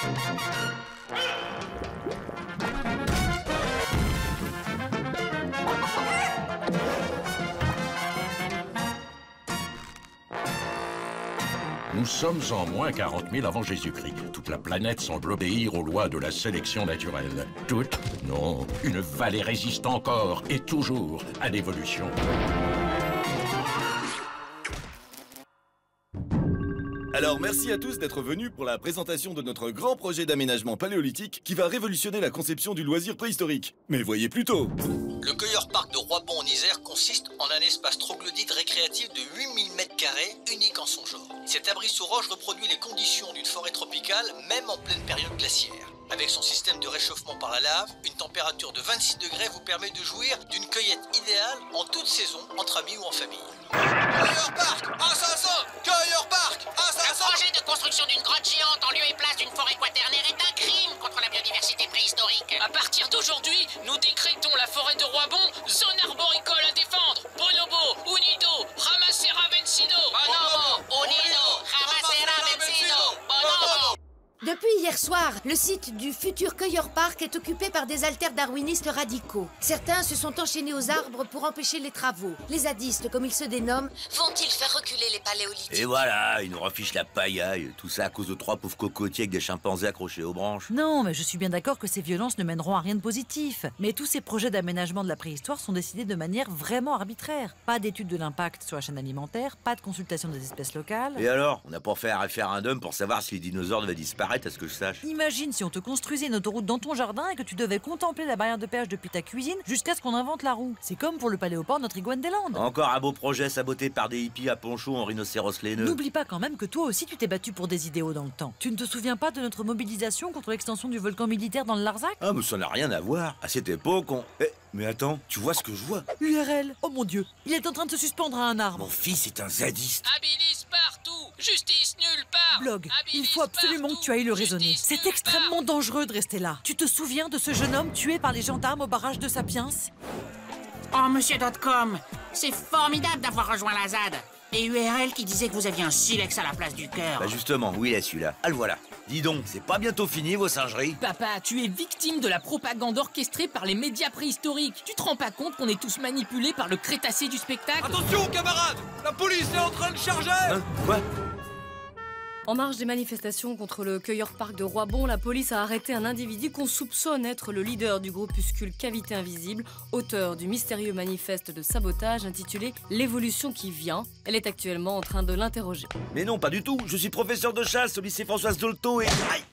Nous sommes en moins 40 000 avant Jésus-Christ. Toute la planète semble obéir aux lois de la sélection naturelle. Toute? Non. Une vallée résiste encore et toujours à l'évolution. Alors merci à tous d'être venus pour la présentation de notre grand projet d'aménagement paléolithique qui va révolutionner la conception du loisir préhistorique. Mais voyez plutôt. Le Cueilleur Park de Roibon en Isère consiste en un espace troglodyte récréatif de 8000 m², unique en son genre. Cet abri sous roche reproduit les conditions d'une forêt tropicale, même en pleine période glaciaire. Avec son système de réchauffement par la lave, une température de 26 degrés vous permet de jouir d'une cueillette idéale en toute saison, entre amis ou en famille. Cueilleur Park, assassin! Cueilleur Park, assassin! Le projet de construction d'une grotte géante en lieu et place d'une forêt quaternaire est un crime contre la biodiversité préhistorique. À partir d'aujourd'hui, nous décrétons la forêt de Roibon zone arboricole à défendre. Bonobo, Unido, Ramasera Vencido. Bonobo, Unido, Ramasera Vencido, Bonobo. Depuis hier soir, le site du futur Cueilleur Park est occupé par des alter-darwinistes radicaux. Certains se sont enchaînés aux arbres pour empêcher les travaux. Les zadistes, comme ils se dénomment, vont-ils faire reculer les paléolithiques? Et voilà, ils nous refichent la paillaille. Tout ça à cause de 3 pauvres cocotiers avec des chimpanzés accrochés aux branches. Non, mais je suis bien d'accord que ces violences ne mèneront à rien de positif. Mais tous ces projets d'aménagement de la préhistoire sont décidés de manière vraiment arbitraire. Pas d'étude de l'impact sur la chaîne alimentaire, pas de consultation des espèces locales. Et alors, on n'a pas fait un référendum pour savoir si les dinosaures devaient disparaître, à ce que je sache. Imagine si on te construisait une autoroute dans ton jardin et que tu devais contempler la barrière de péage depuis ta cuisine jusqu'à ce qu'on invente la roue. C'est comme pour le Paléoport Notre Iguane des Landes. Encore un beau projet saboté par des hippies à poncho en rhinocéros laineux. N'oublie pas quand même que toi aussi tu t'es battu pour des idéaux dans le temps. Tu ne te souviens pas de notre mobilisation contre l'extension du volcan militaire dans le Larzac? Ah, mais ça n'a rien à voir. À cette époque, on... mais attends, tu vois ce que je vois? URL. Oh mon Dieu, il est en train de se suspendre à un arbre. Mon fils est un zadiste. Habilis partout, justice nulle part. Blog, il faut absolument que tu ailles le raisonner. C'est extrêmement dangereux de rester là. Tu te souviens de ce jeune homme tué par les gendarmes au barrage de Sapiens? Oh, monsieur .com, c'est formidable d'avoir rejoint la ZAD. Et URL qui disait que vous aviez un silex à la place du cœur. Bah justement, oui, là, celui-là. Ah, le voilà. Dis donc, c'est pas bientôt fini, vos singeries? Papa, tu es victime de la propagande orchestrée par les médias préhistoriques. Tu te rends pas compte qu'on est tous manipulés par le Crétacé du spectacle? Attention, camarades! La police est en train de charger! Hein? Quoi? En marge des manifestations contre le Cueilleur Park de Roibon, la police a arrêté un individu qu'on soupçonne être le leader du groupuscule Cavité Invisible, auteur du mystérieux manifeste de sabotage intitulé « L'évolution qui vient ». Elle est actuellement en train de l'interroger. Mais non, pas du tout. Je suis professeur de chasse au lycée Françoise Dolto et... Aïe!